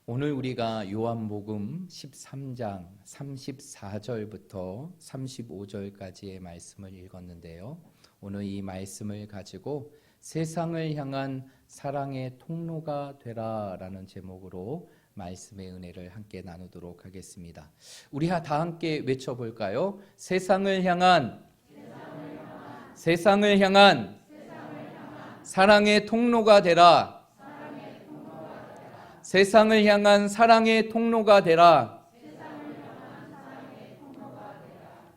오늘 우리가 요한복음 13장 34절부터 35절까지의 말씀을 읽었는데요. 오늘 이 말씀을 가지고 세상을 향한 사랑의 통로가 되라라는 제목으로 말씀의 은혜를 함께 나누도록 하겠습니다. 우리 다 함께 외쳐볼까요? 세상을 향한 사랑의 통로가 되라. 세상을 향한 사랑의 통로가 되라.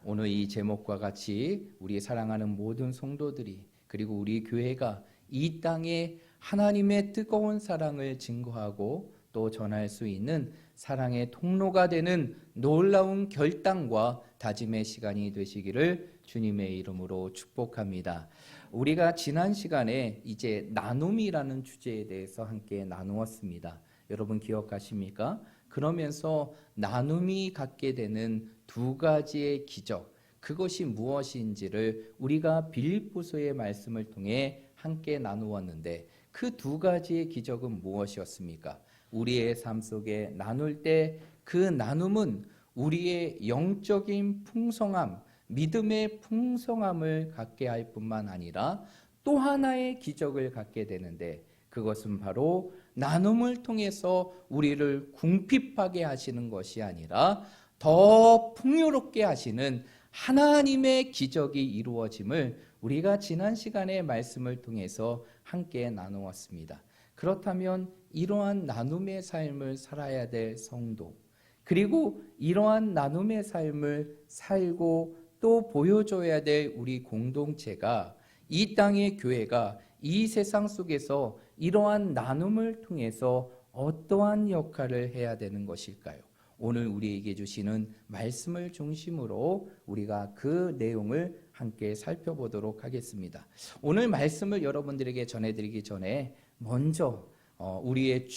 오늘 이 제목과 같이 우리 사랑하는 모든 성도들이 그리고 우리 교회가 이 땅에 하나님의 뜨거운 사랑을 증거하고 또 전할 수 있는 사랑의 통로가 되는 놀라운 결단과 다짐의 시간이 되시기를 주님의 이름으로 축복합니다. 우리가 지난 시간에 이제 나눔이라는 주제에 대해서 함께 나누었습니다. 여러분 기억하십니까? 그러면서 나눔이 갖게 되는 두 가지의 기적, 그것이 무엇인지를 우리가 빌립보서의 말씀을 통해 함께 나누었는데 그 두 가지의 기적은 무엇이었습니까? 우리의 삶 속에 나눌 때 그 나눔은 우리의 영적인 풍성함, 믿음의 풍성함을 갖게 할 뿐만 아니라 또 하나의 기적을 갖게 되는데 그것은 바로 나눔을 통해서 우리를 궁핍하게 하시는 것이 아니라 더 풍요롭게 하시는 하나님의 기적이 이루어짐을 우리가 지난 시간의 말씀을 통해서 함께 나누었습니다. 그렇다면 이러한 나눔의 삶을 살아야 될 성도, 그리고 이러한 나눔의 삶을 살고 또 보여줘야 될 우리 공동체가, 이 땅의 교회가 이 세상 속에서 이러한 나눔을 통해서 어떠한 역할을 해야 되는 것일까요? 오늘 우리에게 주시는 말씀을 중심으로 우리가 그 내용을 함께 살펴보도록 하겠습니다. 오늘 말씀을 여러분들에게 전해드리기 전에 먼저 우리의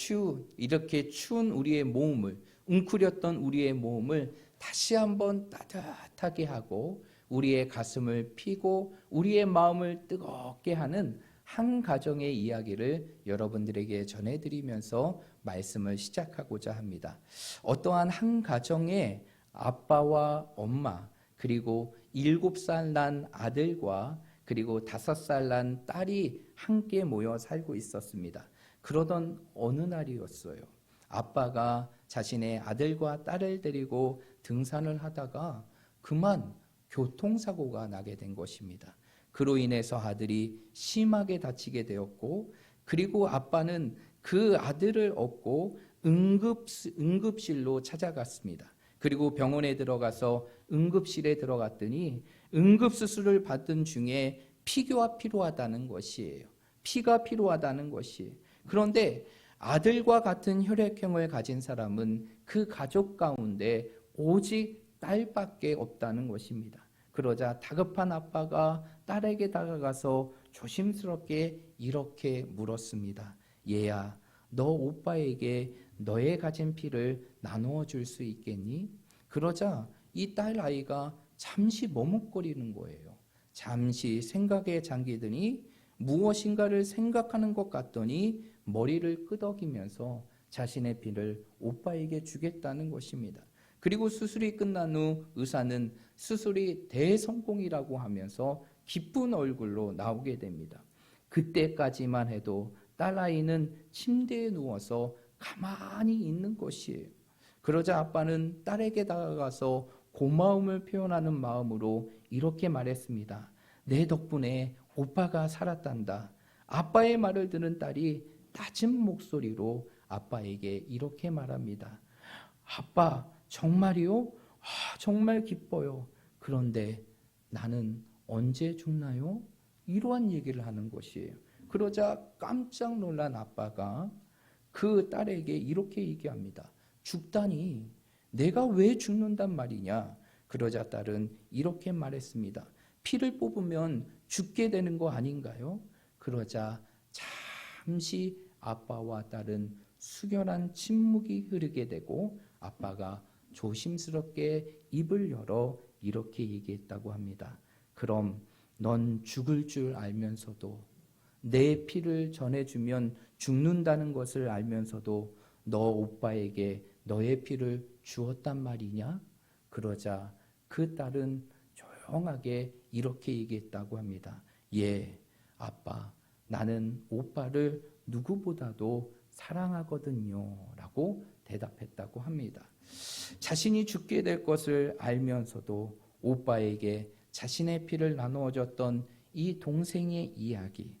이렇게 추운 우리의 몸을, 웅크렸던 우리의 몸을 다시 한번 따뜻하게 하고 우리의 가슴을 피고 우리의 마음을 뜨겁게 하는 한 가정의 이야기를 여러분들에게 전해드리면서 말씀을 시작하고자 합니다. 어떠한 한 가정에 아빠와 엄마, 그리고 7살 난 아들과 그리고 5살 난 딸이 함께 모여 살고 있었습니다. 그러던 어느 날이었어요. 아빠가 자신의 아들과 딸을 데리고 등산을 하다가 그만 교통사고가 나게 된 것입니다. 그로 인해서 아들이 심하게 다치게 되었고, 그리고 아빠는 그 아들을 업고 응급실로 찾아갔습니다. 그리고 병원에 들어가서 응급실에 들어갔더니 응급수술을 받은 중에 피가 필요하다는 것이에요. 피가 필요하다는 것이에요. 그런데 아들과 같은 혈액형을 가진 사람은 그 가족 가운데 오직 딸밖에 없다는 것입니다. 그러자 다급한 아빠가 딸에게 다가가서 조심스럽게 이렇게 물었습니다. 얘야, 너 오빠에게 너의 가진 피를 나누어 줄 수 있겠니? 그러자 이 딸 아이가 잠시 머뭇거리는 거예요. 잠시 생각에 잠기더니 무엇인가를 생각하는 것 같더니 머리를 끄덕이면서 자신의 피를 오빠에게 주겠다는 것입니다. 그리고 수술이 끝난 후 의사는 수술이 대성공이라고 하면서 기쁜 얼굴로 나오게 됩니다. 그때까지만 해도 딸아이는 침대에 누워서 가만히 있는 것이에요. 그러자 아빠는 딸에게 다가가서 고마움을 표현하는 마음으로 이렇게 말했습니다. 내 덕분에 오빠가 살았단다. 아빠의 말을 들은 딸이 낮은 목소리로 아빠에게 이렇게 말합니다. 아빠, 정말이요? 정말 기뻐요. 그런데 나는 언제 죽나요? 이러한 얘기를 하는 것이에요. 그러자 깜짝 놀란 아빠가 그 딸에게 이렇게 얘기합니다. 죽다니 내가 왜 죽는단 말이냐? 그러자 딸은 이렇게 말했습니다. 피를 뽑으면 죽게 되는 거 아닌가요? 그러자 잠시 아빠와 딸은 숙연한 침묵이 흐르게 되고 아빠가 조심스럽게 입을 열어 이렇게 얘기했다고 합니다. 그럼 넌 죽을 줄 알면서도 내 피를 전해주면 죽는다는 것을 알면서도 너 오빠에게 너의 피를 주었단 말이냐? 그러자 그 딸은 조용하게 이렇게 얘기했다고 합니다. 예, 아빠, 나는 오빠를 누구보다도 사랑하거든요 라고 대답했다고 합니다. 자신이 죽게 될 것을 알면서도 오빠에게 자신의 피를 나누어 줬던 이 동생의 이야기,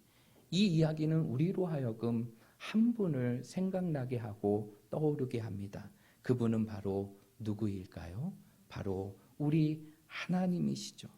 이 이야기는 우리로 하여금 한 분을 생각나게 하고 떠오르게 합니다. 그분은 바로 누구일까요? 바로 우리 하나님이시죠.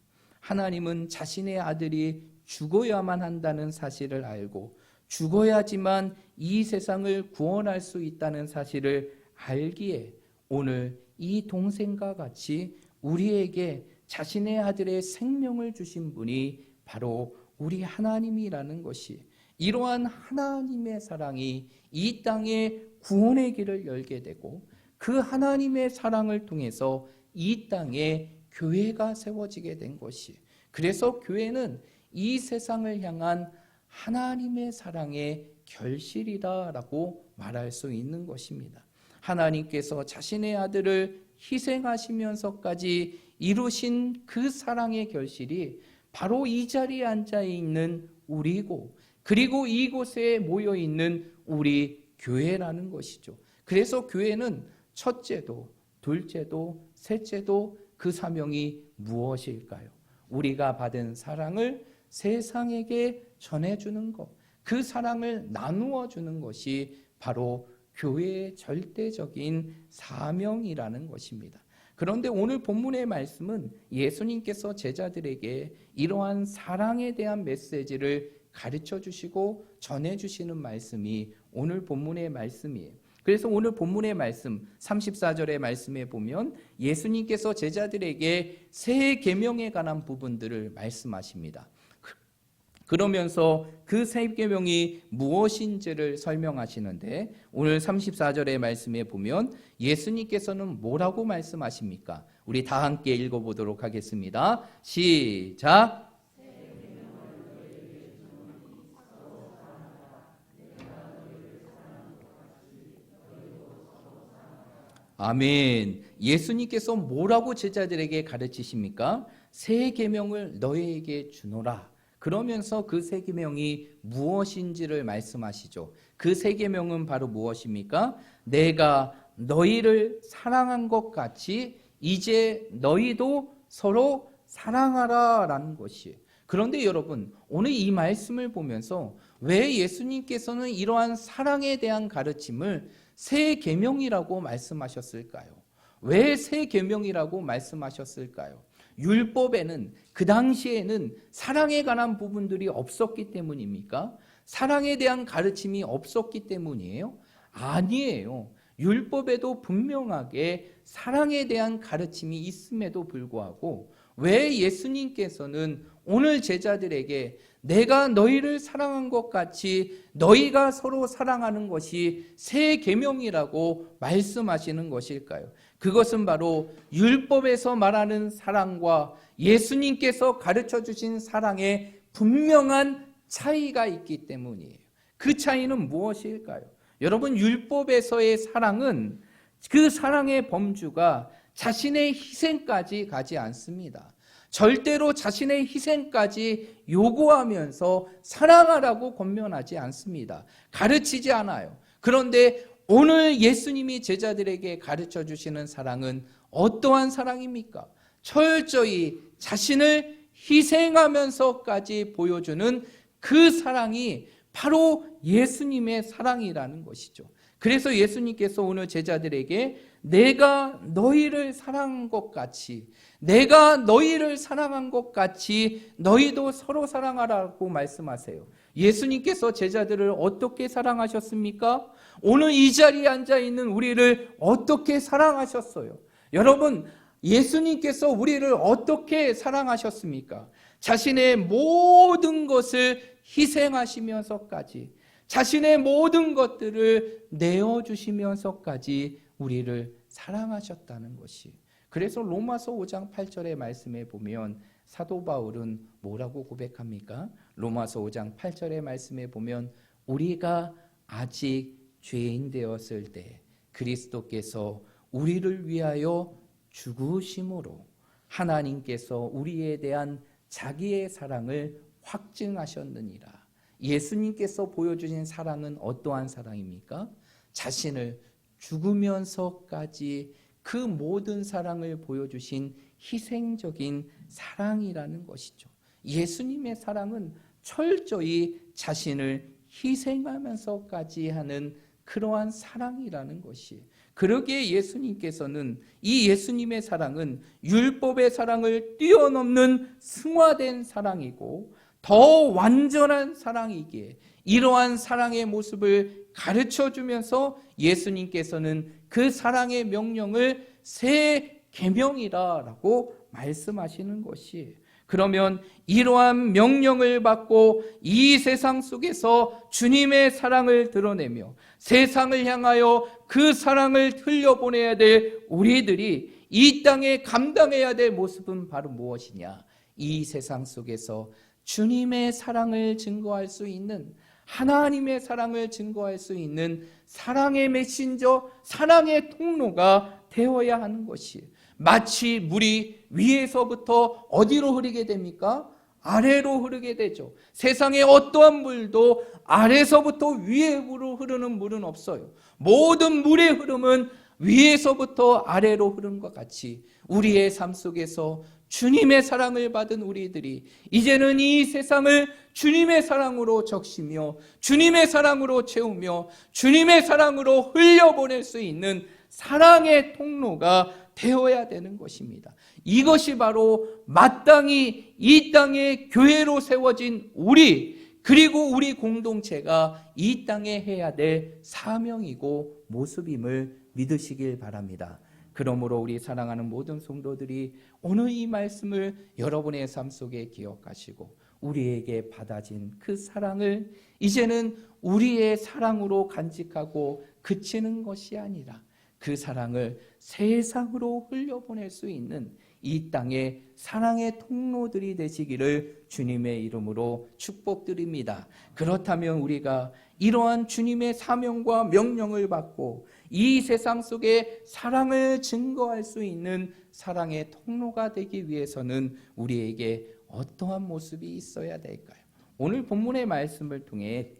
하나님은 자신의 아들이 죽어야만 한다는 사실을 알고 죽어야지만 이 세상을 구원할 수 있다는 사실을 알기에 오늘 이 동생과 같이 우리에게 자신의 아들의 생명을 주신 분이 바로 우리 하나님이라는 것이, 이러한 하나님의 사랑이 이 땅에 구원의 길을 열게 되고 그 하나님의 사랑을 통해서 이 땅에 교회가 세워지게 된 것이, 그래서 교회는 이 세상을 향한 하나님의 사랑의 결실이다라고 말할 수 있는 것입니다. 하나님께서 자신의 아들을 희생하시면서까지 이루신 그 사랑의 결실이 바로 이 자리에 앉아 있는 우리고, 그리고 이곳에 모여 있는 우리 교회라는 것이죠. 그래서 교회는 첫째도 둘째도 셋째도 그 사명이 무엇일까요? 우리가 받은 사랑을 세상에게 전해주는 것, 그 사랑을 나누어 주는 것이 바로 교회의 절대적인 사명이라는 것입니다. 그런데 오늘 본문의 말씀은 예수님께서 제자들에게 이러한 사랑에 대한 메시지를 가르쳐 주시고 전해 주시는 말씀이 오늘 본문의 말씀이에요. 그래서 오늘 본문의 말씀 34절의 말씀에 보면 예수님께서 제자들에게 새 계명에 관한 부분들을 말씀하십니다. 그러면서 그 새 계명이 무엇인지를 설명하시는데 오늘 34절의 말씀에 보면 예수님께서는 뭐라고 말씀하십니까? 우리 다 함께 읽어보도록 하겠습니다. 시작! 아멘. 예수님께서 뭐라고 제자들에게 가르치십니까? 새 계명을 너희에게 주노라. 그러면서 그 새 계명이 무엇인지를 말씀하시죠. 그 새 계명은 바로 무엇입니까? 내가 너희를 사랑한 것 같이 이제 너희도 서로 사랑하라라는 것이에요. 그런데 여러분, 오늘 이 말씀을 보면서 왜 예수님께서는 이러한 사랑에 대한 가르침을 새 계명이라고 말씀하셨을까요? 왜 새 계명이라고 말씀하셨을까요? 율법에는 그 당시에는 사랑에 관한 부분들이 없었기 때문입니까? 사랑에 대한 가르침이 없었기 때문이에요? 아니에요. 율법에도 분명하게 사랑에 대한 가르침이 있음에도 불구하고 왜 예수님께서는 오늘 제자들에게 내가 너희를 사랑한 것 같이 너희가 서로 사랑하는 것이 새 계명이라고 말씀하시는 것일까요? 그것은 바로 율법에서 말하는 사랑과 예수님께서 가르쳐 주신 사랑에 분명한 차이가 있기 때문이에요. 그 차이는 무엇일까요? 여러분, 율법에서의 사랑은 그 사랑의 범주가 자신의 희생까지 가지 않습니다. 절대로 자신의 희생까지 요구하면서 사랑하라고 권면하지 않습니다. 가르치지 않아요. 그런데 오늘 예수님이 제자들에게 가르쳐 주시는 사랑은 어떠한 사랑입니까? 철저히 자신을 희생하면서까지 보여주는 그 사랑이 바로 예수님의 사랑이라는 것이죠. 그래서 예수님께서 오늘 제자들에게 내가 너희를 사랑한 것 같이, 내가 너희를 사랑한 것 같이 너희도 서로 사랑하라고 말씀하세요. 예수님께서 제자들을 어떻게 사랑하셨습니까? 오늘 이 자리에 앉아 있는 우리를 어떻게 사랑하셨어요? 여러분, 예수님께서 우리를 어떻게 사랑하셨습니까? 자신의 모든 것을 희생하시면서까지, 자신의 모든 것들을 내어주시면서까지 우리를 사랑하셨다는 것이. 그래서 로마서 5장 8절의 말씀에 보면 사도 바울은 뭐라고 고백합니까? 로마서 5장 8절의 말씀에 보면 우리가 아직 죄인 되었을 때 그리스도께서 우리를 위하여 죽으심으로 하나님께서 우리에 대한 자기의 사랑을 확증하셨느니라. 예수님께서 보여주신 사랑은 어떠한 사랑입니까? 자신을 죽으면서까지 그 모든 사랑을 보여주신 희생적인 사랑이라는 것이죠. 예수님의 사랑은 철저히 자신을 희생하면서까지 하는 그러한 사랑이라는 것이, 그러기에 예수님께서는 이 예수님의 사랑은 율법의 사랑을 뛰어넘는 승화된 사랑이고 더 완전한 사랑이기에 이러한 사랑의 모습을 가르쳐주면서 예수님께서는 그 사랑의 명령을 새 계명이라고 말씀하시는 것이, 그러면 이러한 명령을 받고 이 세상 속에서 주님의 사랑을 드러내며 세상을 향하여 그 사랑을 흘려보내야 될 우리들이 이 땅에 감당해야 될 모습은 바로 무엇이냐? 이 세상 속에서 주님의 사랑을 증거할 수 있는, 하나님의 사랑을 증거할 수 있는 사랑의 메신저, 사랑의 통로가 되어야 하는 것이, 마치 물이 위에서부터 어디로 흐르게 됩니까? 아래로 흐르게 되죠. 세상의 어떠한 물도 아래서부터 위로 흐르는 물은 없어요. 모든 물의 흐름은 위에서부터 아래로 흐르는 것 같이 우리의 삶 속에서 주님의 사랑을 받은 우리들이 이제는 이 세상을 주님의 사랑으로 적시며 주님의 사랑으로 채우며 주님의 사랑으로 흘려보낼 수 있는 사랑의 통로가 되어야 되는 것입니다. 이것이 바로 마땅히 이 땅에 교회로 세워진 우리, 그리고 우리 공동체가 이 땅에 해야 될 사명이고 모습임을 믿으시길 바랍니다. 그러므로 우리 사랑하는 모든 성도들이 오늘 이 말씀을 여러분의 삶 속에 기억하시고 우리에게 받아진 그 사랑을 이제는 우리의 사랑으로 간직하고 그치는 것이 아니라 그 사랑을 세상으로 흘려보낼 수 있는 이 땅의 사랑의 통로들이 되시기를 주님의 이름으로 축복드립니다. 그렇다면 우리가 이러한 주님의 사명과 명령을 받고 이 세상 속에 사랑을 증거할 수 있는 사랑의 통로가 되기 위해서는 우리에게 어떠한 모습이 있어야 될까요? 오늘 본문의 말씀을 통해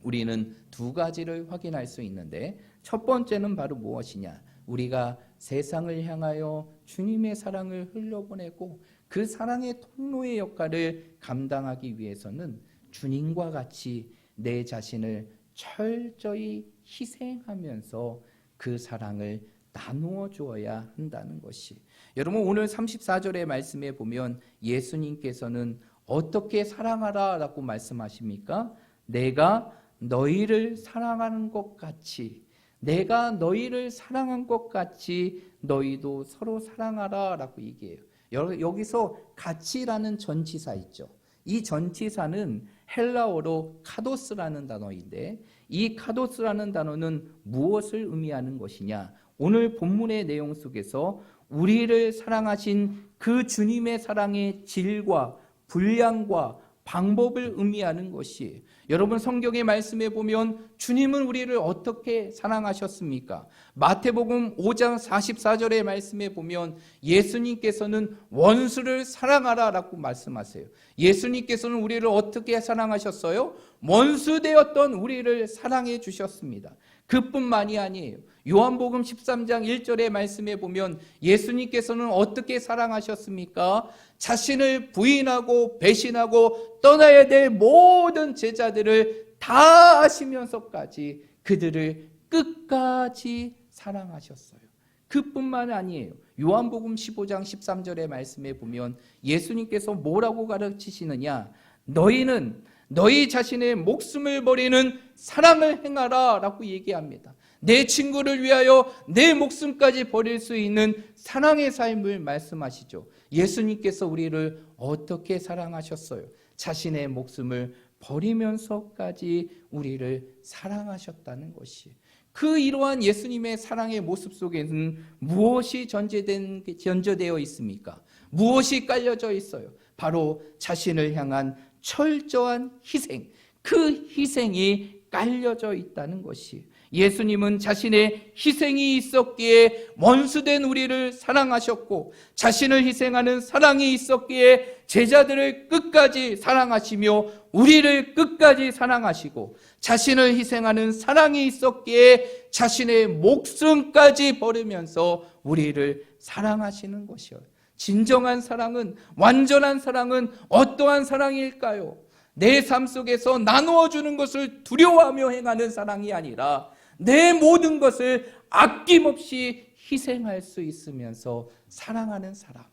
우리는 두 가지를 확인할 수 있는데, 첫 번째는 바로 무엇이냐? 우리가 세상을 향하여 주님의 사랑을 흘려보내고 그 사랑의 통로의 역할을 감당하기 위해서는 주님과 같이 내 자신을 철저히 희생하면서 그 사랑을 나누어 주어야 한다는 것이, 여러분 오늘 34절의 말씀에 보면 예수님께서는 어떻게 사랑하라 라고 말씀하십니까? 내가 너희를 사랑하는 것 같이, 내가 너희를 사랑한 것 같이 너희도 서로 사랑하라 라고 얘기해요. 여기서 같이라는 전치사 있죠. 이 전치사는 헬라어로 카도스라는 단어인데, 이 카도스라는 단어는 무엇을 의미하는 것이냐? 오늘 본문의 내용 속에서 우리를 사랑하신 그 주님의 사랑의 질과 분량과 방법을 의미하는 것이, 여러분 성경의 말씀에 보면 주님은 우리를 어떻게 사랑하셨습니까? 마태복음 5장 44절의 말씀에 보면 예수님께서는 원수를 사랑하라 라고 말씀하세요. 예수님께서는 우리를 어떻게 사랑하셨어요? 원수 되었던 우리를 사랑해 주셨습니다. 그뿐만이 아니에요. 요한복음 13장 1절의 말씀에 보면 예수님께서는 어떻게 사랑하셨습니까? 자신을 부인하고 배신하고 떠나야 될 모든 제자들을 다 아시면서까지 그들을 끝까지 사랑하셨어요. 그뿐만 아니에요. 요한복음 15장 13절의 말씀에 보면 예수님께서 뭐라고 가르치시느냐? 너희는 너희 자신의 목숨을 버리는 사랑을 행하라 라고 얘기합니다. 내 친구를 위하여 내 목숨까지 버릴 수 있는 사랑의 삶을 말씀하시죠. 예수님께서 우리를 어떻게 사랑하셨어요? 자신의 목숨을 버리면서까지 우리를 사랑하셨다는 것이, 그 이러한 예수님의 사랑의 모습 속에는 무엇이 전제되어 있습니까? 무엇이 깔려져 있어요? 바로 자신을 향한 철저한 희생, 그 희생이 깔려져 있다는 것이, 예수님은 자신의 희생이 있었기에 원수된 우리를 사랑하셨고, 자신을 희생하는 사랑이 있었기에 제자들을 끝까지 사랑하시며 우리를 끝까지 사랑하시고, 자신을 희생하는 사랑이 있었기에 자신의 목숨까지 버리면서 우리를 사랑하시는 것이요. 진정한 사랑은, 완전한 사랑은 어떠한 사랑일까요? 내 삶 속에서 나누어 주는 것을 두려워하며 행하는 사랑이 아니라 내 모든 것을 아낌없이 희생할 수 있으면서 사랑하는 사람,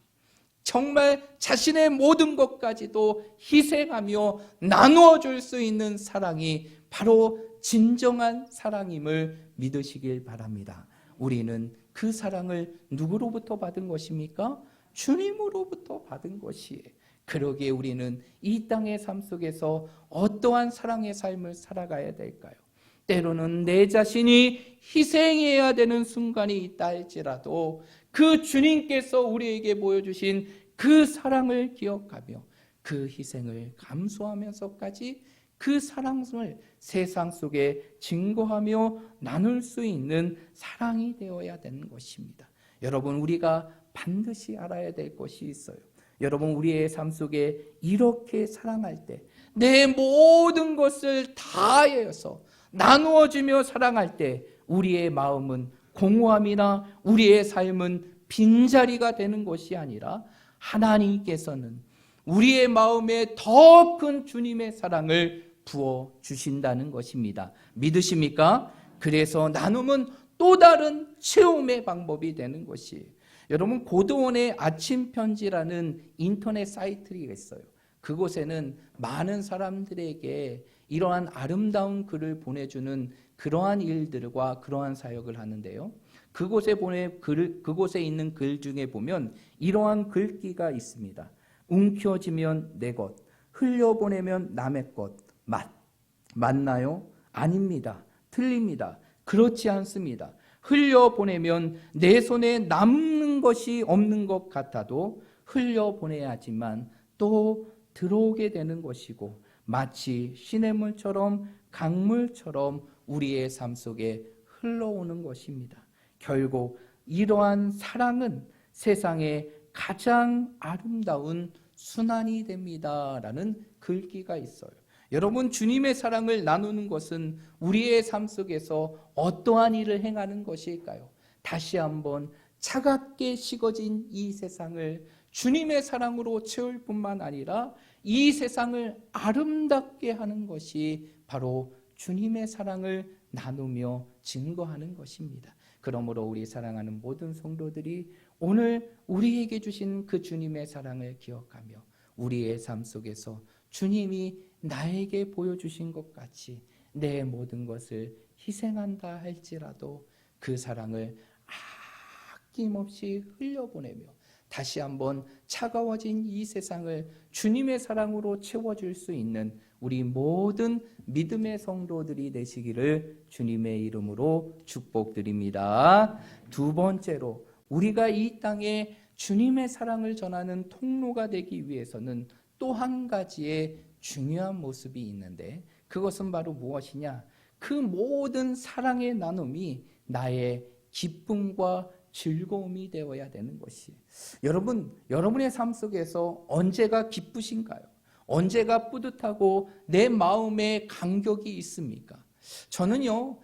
정말 자신의 모든 것까지도 희생하며 나누어 줄 수 있는 사랑이 바로 진정한 사랑임을 믿으시길 바랍니다. 우리는 그 사랑을 누구로부터 받은 것입니까? 주님으로부터 받은 것이에요. 그러기에 우리는 이 땅의 삶 속에서 어떠한 사랑의 삶을 살아가야 될까요? 때로는 내 자신이 희생해야 되는 순간이 있다 할지라도 그 주님께서 우리에게 보여주신 그 사랑을 기억하며 그 희생을 감수하면서까지 그 사랑을 세상 속에 증거하며 나눌 수 있는 사랑이 되어야 되는 것입니다. 여러분, 우리가 반드시 알아야 될 것이 있어요. 여러분, 우리의 삶 속에 이렇게 사랑할 때, 내 모든 것을 다하여서 나누어주며 사랑할 때 우리의 마음은 공허함이나 우리의 삶은 빈자리가 되는 것이 아니라 하나님께서는 우리의 마음에 더 큰 주님의 사랑을 부어주신다는 것입니다. 믿으십니까? 그래서 나눔은 또 다른 체험의 방법이 되는 것이에요. 여러분, 고도원의 아침 편지라는 인터넷 사이트가 있어요. 그곳에는 많은 사람들에게 이러한 아름다운 글을 보내주는 그러한 일들과 그러한 사역을 하는데요. 그곳에 있는 글 중에 보면 이러한 글귀가 있습니다. 움켜쥐면 내 것, 흘려보내면 남의 것, 맞나요? 아닙니다. 틀립니다. 그렇지 않습니다. 흘려보내면 내 손에 남는 것이 없는 것 같아도 흘려보내야지만 또 들어오게 되는 것이고, 마치 시냇물처럼 강물처럼 우리의 삶 속에 흘러오는 것입니다. 결국 이러한 사랑은 세상의 가장 아름다운 순환이 됩니다라는 글귀가 있어요. 여러분, 주님의 사랑을 나누는 것은 우리의 삶 속에서 어떠한 일을 행하는 것일까요? 다시 한번 차갑게 식어진 이 세상을 주님의 사랑으로 채울 뿐만 아니라 이 세상을 아름답게 하는 것이 바로 주님의 사랑을 나누며 증거하는 것입니다. 그러므로 우리 사랑하는 모든 성도들이 오늘 우리에게 주신 그 주님의 사랑을 기억하며 우리의 삶 속에서 주님이 나에게 보여주신 것 같이 내 모든 것을 희생한다 할지라도 그 사랑을 아낌없이 흘려보내며 다시 한번 차가워진 이 세상을 주님의 사랑으로 채워줄 수 있는 우리 모든 믿음의 성도들이 되시기를 주님의 이름으로 축복드립니다. 두 번째로, 우리가 이 땅에 주님의 사랑을 전하는 통로가 되기 위해서는 또 한 가지의 중요한 모습이 있는데, 그것은 바로 무엇이냐? 그 모든 사랑의 나눔이 나의 기쁨과 즐거움이 되어야 되는 것이. 여러분, 여러분의 삶 속에서 언제가 기쁘신가요? 언제가 뿌듯하고 내 마음에 감격이 있습니까? 저는요,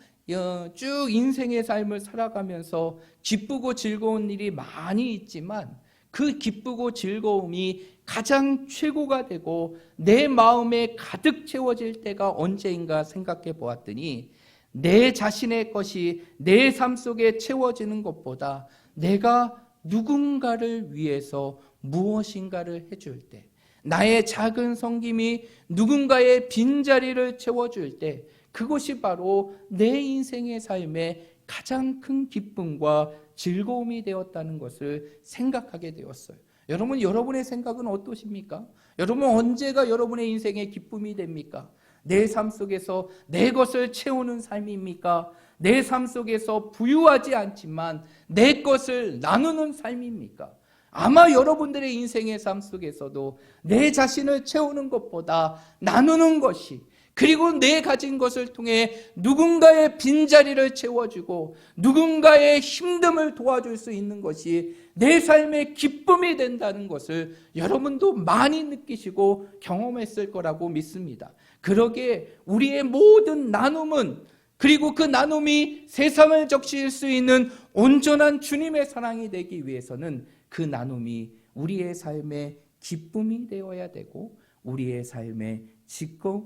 쭉 인생의 삶을 살아가면서 기쁘고 즐거운 일이 많이 있지만 그 기쁘고 즐거움이 가장 최고가 되고 내 마음에 가득 채워질 때가 언제인가 생각해 보았더니, 내 자신의 것이 내 삶 속에 채워지는 것보다 내가 누군가를 위해서 무엇인가를 해줄 때, 나의 작은 섬김이 누군가의 빈자리를 채워줄 때, 그것이 바로 내 인생의 삶에 가장 큰 기쁨과 즐거움이 되었다는 것을 생각하게 되었어요. 여러분, 여러분의 생각은 어떠십니까? 여러분, 언제가 여러분의 인생의 기쁨이 됩니까? 내 삶 속에서 내 것을 채우는 삶입니까? 내 삶 속에서 부유하지 않지만 내 것을 나누는 삶입니까? 아마 여러분들의 인생의 삶 속에서도 내 자신을 채우는 것보다 나누는 것이, 그리고 내 가진 것을 통해 누군가의 빈자리를 채워주고 누군가의 힘듦을 도와줄 수 있는 것이 내 삶의 기쁨이 된다는 것을 여러분도 많이 느끼시고 경험했을 거라고 믿습니다. 그러기에 우리의 모든 나눔은, 그리고 그 나눔이 세상을 적실 수 있는 온전한 주님의 사랑이 되기 위해서는 그 나눔이 우리의 삶의 기쁨이 되어야 되고 우리의 삶의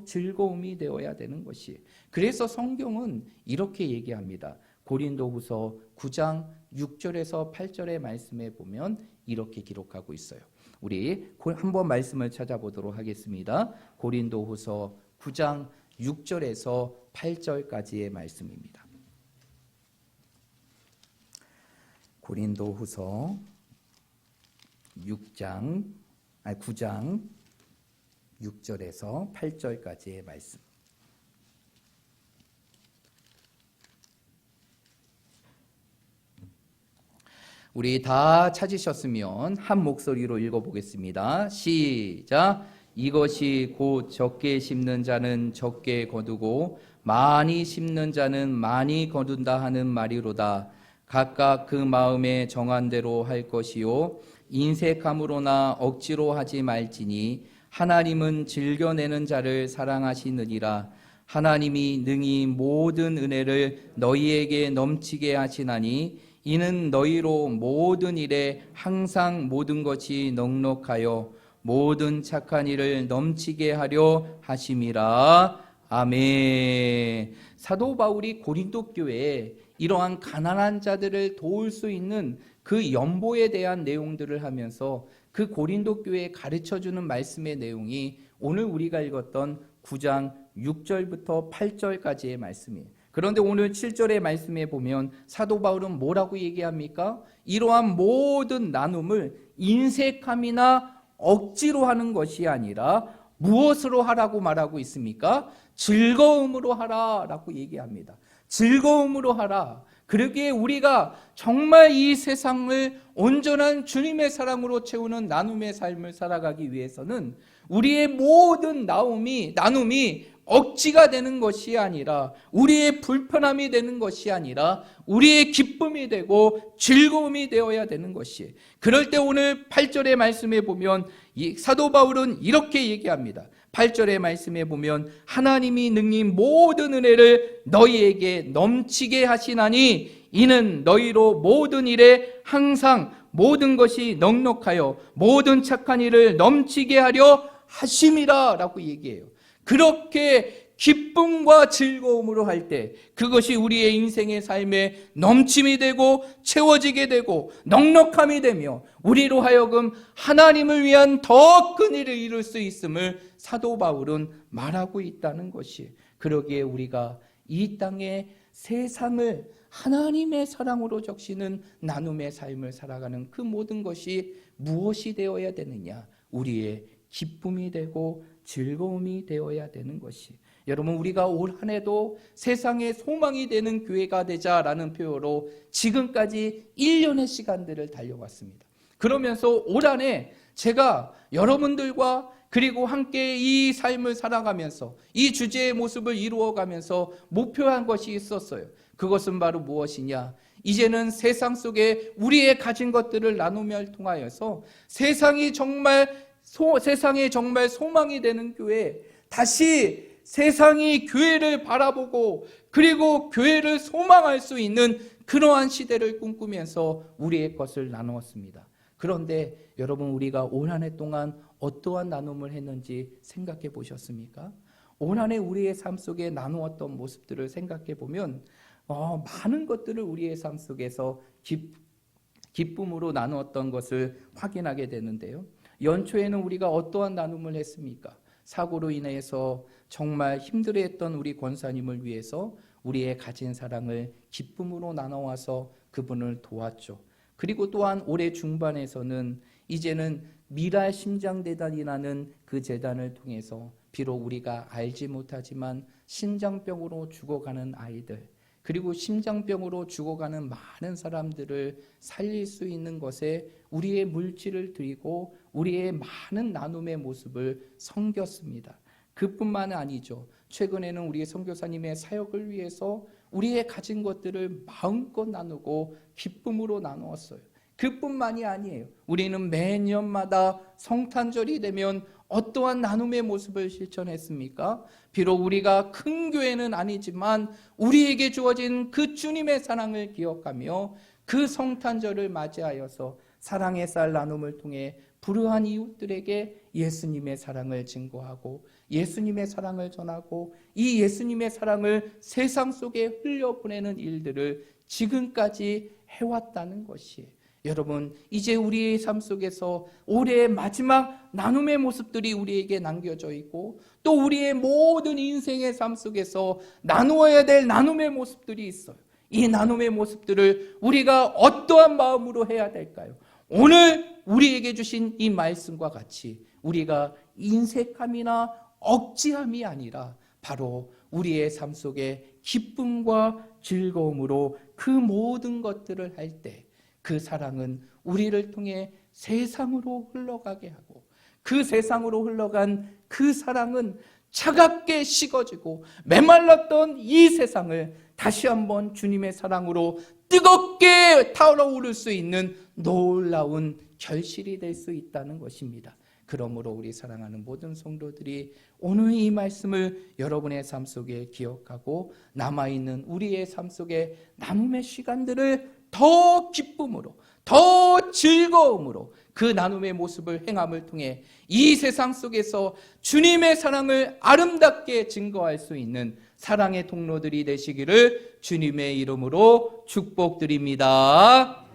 즐거움이 되어야 되는 것이. 그래서 성경은 이렇게 얘기합니다. 고린도후서 9장 6절에서 8절의 말씀에 보면 이렇게 기록하고 있어요. 우리 한번 말씀을 찾아보도록 하겠습니다. 고린도후서 9장 6절에서 8절까지의 말씀입니다. 고린도후서 9장 6절에서 8절까지의 말씀. 우리 다 찾으셨으면 한 목소리로 읽어보겠습니다. 시작. 이것이 곧 적게 심는 자는 적게 거두고 많이 심는 자는 많이 거둔다 하는 말이로다. 각각 그 마음에 정한 대로 할 것이요 인색함으로나 억지로 하지 말지니 하나님은 즐겨내는 자를 사랑하시느니라. 하나님이 능히 모든 은혜를 너희에게 넘치게 하시나니 이는 너희로 모든 일에 항상 모든 것이 넉넉하여 모든 착한 일을 넘치게 하려 하심이라. 아멘. 사도 바울이 고린도 교회에 이러한 가난한 자들을 도울 수 있는 그 연보에 대한 내용들을 하면서 그 고린도 교회에 가르쳐주는 말씀의 내용이 오늘 우리가 읽었던 9장 6절부터 8절까지의 말씀이에요. 그런데 오늘 7절의 말씀에 보면 사도 바울은 뭐라고 얘기합니까? 이러한 모든 나눔을 인색함이나 억지로 하는 것이 아니라 무엇으로 하라고 말하고 있습니까? 즐거움으로 하라라고 얘기합니다. 즐거움으로 하라. 그러기에 우리가 정말 이 세상을 온전한 주님의 사랑으로 채우는 나눔의 삶을 살아가기 위해서는 우리의 모든 나눔이 억지가 되는 것이 아니라, 우리의 불편함이 되는 것이 아니라 우리의 기쁨이 되고 즐거움이 되어야 되는 것이. 그럴 때 오늘 8절의 말씀에 보면 이 사도 바울은 이렇게 얘기합니다. 8절의 말씀에 보면 하나님이 능히 모든 은혜를 너희에게 넘치게 하시나니 이는 너희로 모든 일에 항상 모든 것이 넉넉하여 모든 착한 일을 넘치게 하려 하심이라 라고 얘기해요. 그렇게 기쁨과 즐거움으로 할 때 그것이 우리의 인생의 삶에 넘침이 되고 채워지게 되고 넉넉함이 되며 우리로 하여금 하나님을 위한 더 큰 일을 이룰 수 있음을 사도 바울은 말하고 있다는 것이. 그러기에 우리가 이 땅에 세상을 하나님의 사랑으로 적시는 나눔의 삶을 살아가는 그 모든 것이 무엇이 되어야 되느냐? 우리의 기쁨이 되고 즐거움이 되어야 되는 것이. 여러분, 우리가 올 한 해도 세상의 소망이 되는 교회가 되자라는 표현으로 지금까지 1년의 시간들을 달려왔습니다. 그러면서 올 한 해 제가 여러분들과 그리고 함께 이 삶을 살아가면서 이 주제의 모습을 이루어가면서 목표한 것이 있었어요. 그것은 바로 무엇이냐? 이제는 세상 속에 우리의 가진 것들을 나누며 통하여서 세상에 정말 소망이 되는 교회, 다시 세상이 교회를 바라보고 그리고 교회를 소망할 수 있는 그러한 시대를 꿈꾸면서 우리의 것을 나누었습니다. 그런데 여러분, 우리가 올 한 해 동안 어떠한 나눔을 했는지 생각해 보셨습니까? 올 한 해 우리의 삶 속에 나누었던 모습들을 생각해 보면 많은 것들을 우리의 삶 속에서 기쁨으로 나누었던 것을 확인하게 되는데요. 연초에는 우리가 어떠한 나눔을 했습니까? 사고로 인해서 정말 힘들어했던 우리 권사님을 위해서 우리의 가진 사랑을 기쁨으로 나눠와서 그분을 도왔죠. 그리고 또한 올해 중반에서는 이제는 미랄 심장재단이라는 그 재단을 통해서 비록 우리가 알지 못하지만 심장병으로 죽어가는 아이들, 그리고 심장병으로 죽어가는 많은 사람들을 살릴 수 있는 것에 우리의 물질을 드리고 우리의 많은 나눔의 모습을 섬겼습니다. 그뿐만 아니죠. 최근에는 우리 선교사님의 사역을 위해서 우리의 가진 것들을 마음껏 나누고 기쁨으로 나누었어요. 그뿐만이 아니에요. 우리는 매년마다 성탄절이 되면 어떠한 나눔의 모습을 실천했습니까? 비록 우리가 큰 교회는 아니지만 우리에게 주어진 그 주님의 사랑을 기억하며 그 성탄절을 맞이하여서 사랑의 쌀 나눔을 통해 불우한 이웃들에게 예수님의 사랑을 증거하고 예수님의 사랑을 전하고 이 예수님의 사랑을 세상 속에 흘려보내는 일들을 지금까지 해왔다는 것이에요. 여러분, 이제 우리의 삶 속에서 올해의 마지막 나눔의 모습들이 우리에게 남겨져 있고 또 우리의 모든 인생의 삶 속에서 나누어야 될 나눔의 모습들이 있어요. 이 나눔의 모습들을 우리가 어떠한 마음으로 해야 될까요? 오늘 우리에게 주신 이 말씀과 같이 우리가 인색함이나 억지함이 아니라 바로 우리의 삶 속에 기쁨과 즐거움으로 그 모든 것들을 할 때 그 사랑은 우리를 통해 세상으로 흘러가게 하고 그 세상으로 흘러간 그 사랑은 차갑게 식어지고 메말랐던 이 세상을 다시 한번 주님의 사랑으로 뜨겁게 타오르를 수 있는 놀라운 결실이 될 수 있다는 것입니다. 그러므로 우리 사랑하는 모든 성도들이 오늘 이 말씀을 여러분의 삶 속에 기억하고 남아있는 우리의 삶 속에 나눔의 시간들을 더 기쁨으로 더 즐거움으로 그 나눔의 모습을 행함을 통해 이 세상 속에서 주님의 사랑을 아름답게 증거할 수 있는 사랑의 통로들이 되시기를 주님의 이름으로 축복드립니다.